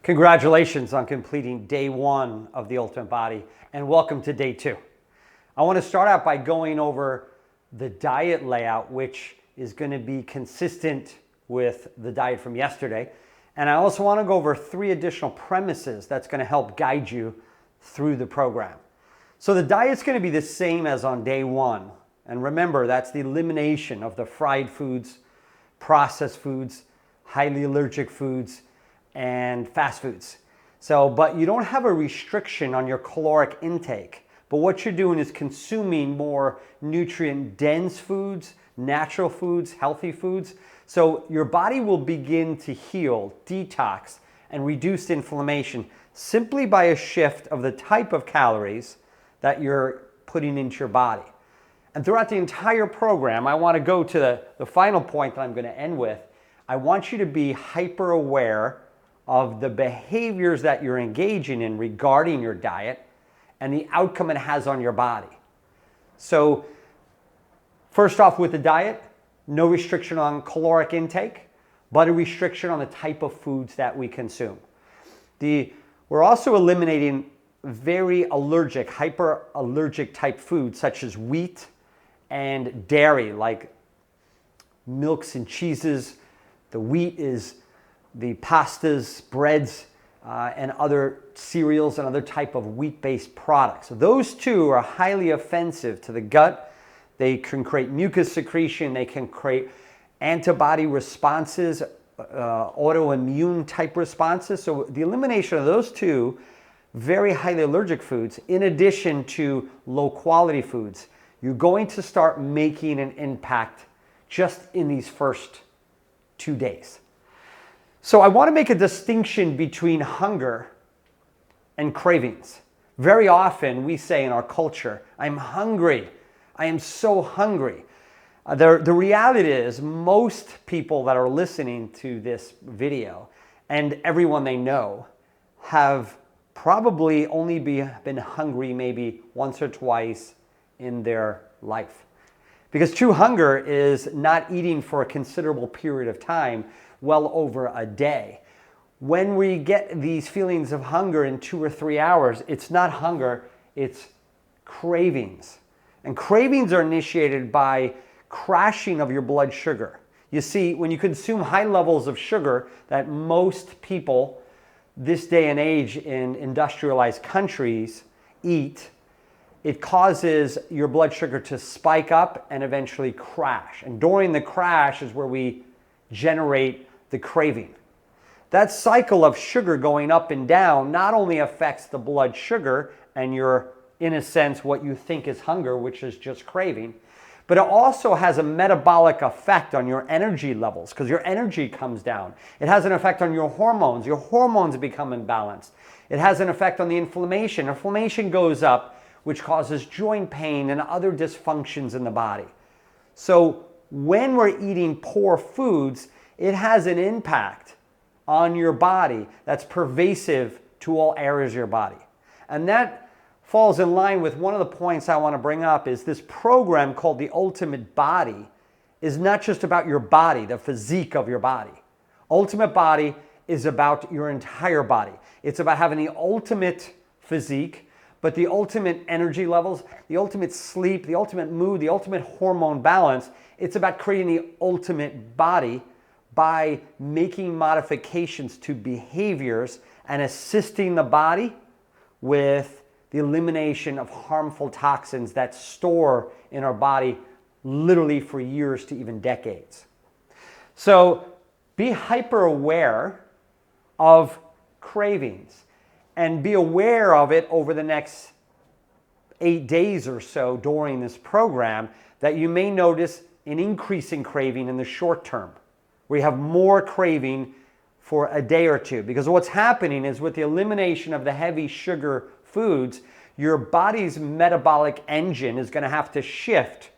Congratulations on completing day one of the Ultimate Body, and welcome to day two. I want to start out by going over the diet layout, which is going to be consistent with the diet from yesterday. And I also want to go over 3 additional premises that's going to help guide you through the program. So the diet's going to be the same as on day one. And remember, that's the elimination of the fried foods, processed foods, highly allergic foods, and fast foods. But you don't have a restriction on your caloric intake. But what you're doing is consuming more nutrient-dense foods, natural foods, healthy foods. So your body will begin to heal, detox, and reduce inflammation simply by a shift of the type of calories that you're putting into your body. And throughout the entire program, I want to go to the final point that I'm going to end with. I want you to be hyper aware of the behaviors that you're engaging in regarding your diet and the outcome it has on your body. So first off, with the diet, no restriction on caloric intake, but a restriction on the type of foods that we consume. We're also eliminating very allergic, hyperallergic type foods such as wheat and dairy, like milks and cheeses. The wheat is the pastas, breads, and other cereals and other type of wheat-based products. So those two are highly offensive to the gut. They can create mucus secretion. They can create antibody responses, autoimmune type responses. So the elimination of those two very highly allergic foods, in addition to low quality foods, you're going to start making an impact just in these first 2 days. So I want to make a distinction between hunger and cravings. Very often we say in our culture, I'm hungry. I am so hungry. The reality is most people that are listening to this video and everyone they know have probably only been hungry maybe once or twice in their life. Because true hunger is not eating for a considerable period of time, well over a day. When we get these feelings of hunger in 2 or 3 hours, it's not hunger, it's cravings. And cravings are initiated by crashing of your blood sugar. You see, when you consume high levels of sugar that most people this day and age in industrialized countries eat, it causes your blood sugar to spike up and eventually crash. And during the crash is where we generate the craving. That cycle of sugar going up and down not only affects the blood sugar and your, in a sense, what you think is hunger, which is just craving, but it also has a metabolic effect on your energy levels because your energy comes down. It has an effect on your hormones. Your hormones become imbalanced. It has an effect on the inflammation. Inflammation goes up, which causes joint pain and other dysfunctions in the body. So when we're eating poor foods, it has an impact on your body that's pervasive to all areas of your body. And that falls in line with one of the points I want to bring up is this program called the Ultimate Body is not just about your body, the physique of your body. Ultimate Body is about your entire body. It's about having the ultimate physique, but the ultimate energy levels, the ultimate sleep, the ultimate mood, the ultimate hormone balance. It's about creating the ultimate body by making modifications to behaviors and assisting the body with the elimination of harmful toxins that store in our body literally for years to even decades. So be hyper aware of cravings and be aware of it over the next 8 days or so during this program that you may notice an increase in craving in the short term. We have more craving for a day or two because what's happening is with the elimination of the heavy sugar foods, your body's metabolic engine is going to have to shift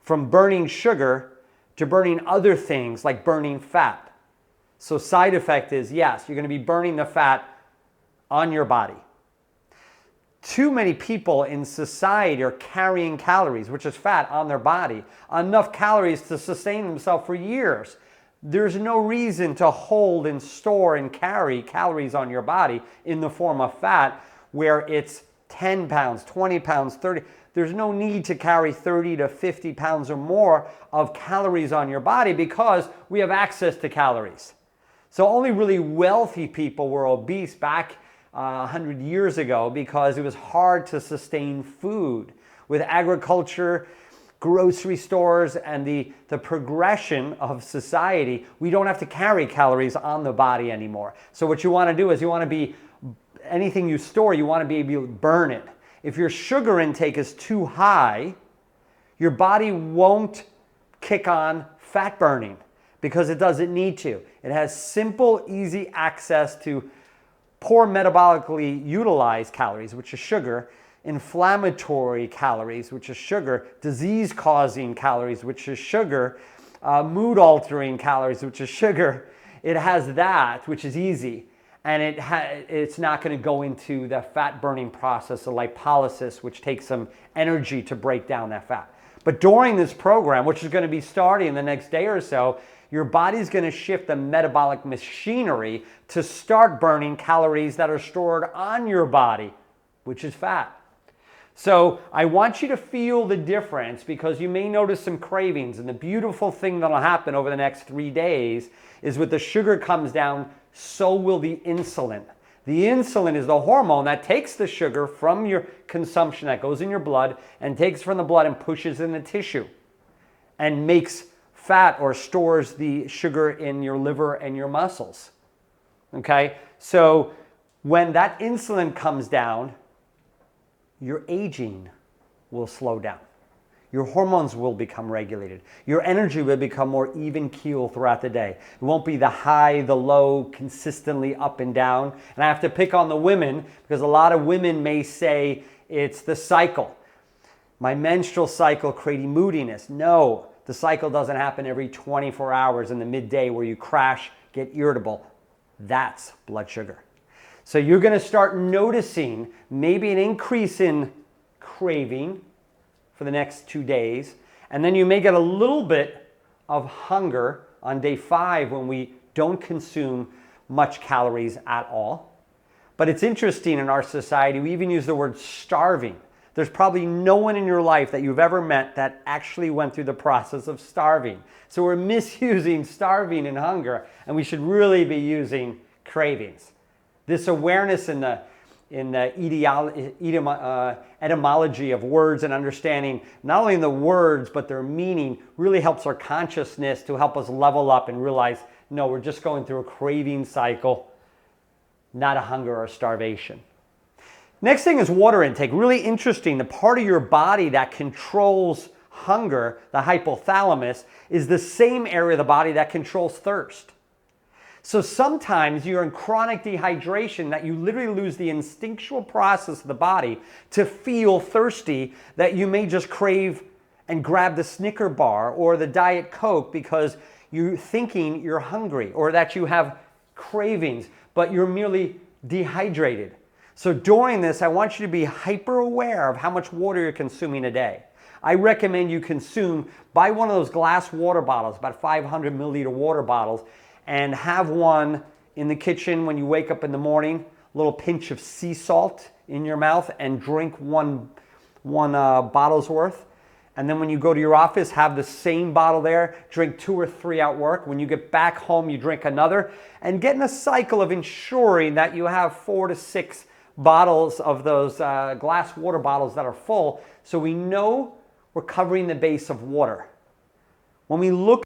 from burning sugar to burning other things like burning fat. So side effect is, yes, you're going to be burning the fat on your body. Too many people in society are carrying calories, which is fat, on their body, enough calories to sustain themselves for years. there's no reason to hold and store and carry calories on your body in the form of fat where it's 10 pounds, 20 pounds, 30. There's no need to carry 30 to 50 pounds or more of calories on your body because we have access to calories. So only really wealthy people were obese back 100 years ago because it was hard to sustain food. With agriculture, grocery stores, and the progression of society, we don't have to carry calories on the body anymore. So what you want to do is you want to be, anything you store, you want to be able to burn it. If your sugar intake is too high, your body won't kick on fat burning because it doesn't need to. It has simple, easy access to poor metabolically utilized calories, which is sugar, inflammatory calories, which is sugar, disease-causing calories, which is sugar, mood-altering calories, which is sugar. It has that, which is easy, and it's not going to go into the fat-burning process of lipolysis, which takes some energy to break down that fat. But during this program, which is going to be starting in the next day or so, your body's going to shift the metabolic machinery to start burning calories that are stored on your body, which is fat. So I want you to feel the difference because you may notice some cravings. And the beautiful thing that'll happen over the next 3 days is when the sugar comes down, so will the insulin. The insulin is the hormone that takes the sugar from your consumption that goes in your blood and takes from the blood and pushes in the tissue and makes fat or stores the sugar in your liver and your muscles. Okay? So when that insulin comes down, your aging will slow down. Your hormones will become regulated. Your energy will become more even keel throughout the day. It won't be the high, the low, consistently up and down. And I have to pick on the women because a lot of women may say it's the cycle. My menstrual cycle creating moodiness. No, the cycle doesn't happen every 24 hours in the midday where you crash, get irritable. That's blood sugar. So you're going to start noticing maybe an increase in craving for the next 2 days. And then you may get a little bit of hunger on day 5 when we don't consume much calories at all. But it's interesting in our society, we even use the word starving. There's probably no one in your life that you've ever met that actually went through the process of starving. So we're misusing starving and hunger, and we should really be using cravings. This awareness in the etymology of words and understanding not only the words but their meaning really helps our consciousness to help us level up and realize, no, we're just going through a craving cycle, not a hunger or starvation. Next thing is water intake. Really interesting. The part of your body that controls hunger, the hypothalamus, is the same area of the body that controls thirst. So sometimes you're in chronic dehydration that you literally lose the instinctual process of the body to feel thirsty that you may just crave and grab the Snicker bar or the Diet Coke because you're thinking you're hungry or that you have cravings, but you're merely dehydrated. So during this, I want you to be hyper aware of how much water you're consuming a day. I recommend you buy one of those glass water bottles, about 500 milliliter water bottles, and have one in the kitchen when you wake up in the morning, a little pinch of sea salt in your mouth and drink one bottle's worth. And then when you go to your office, have the same bottle there, drink 2 or 3 at work. When you get back home, you drink another, and get in a cycle of ensuring that you have 4 to 6 bottles of those glass water bottles that are full, so we know we're covering the base of water. When we look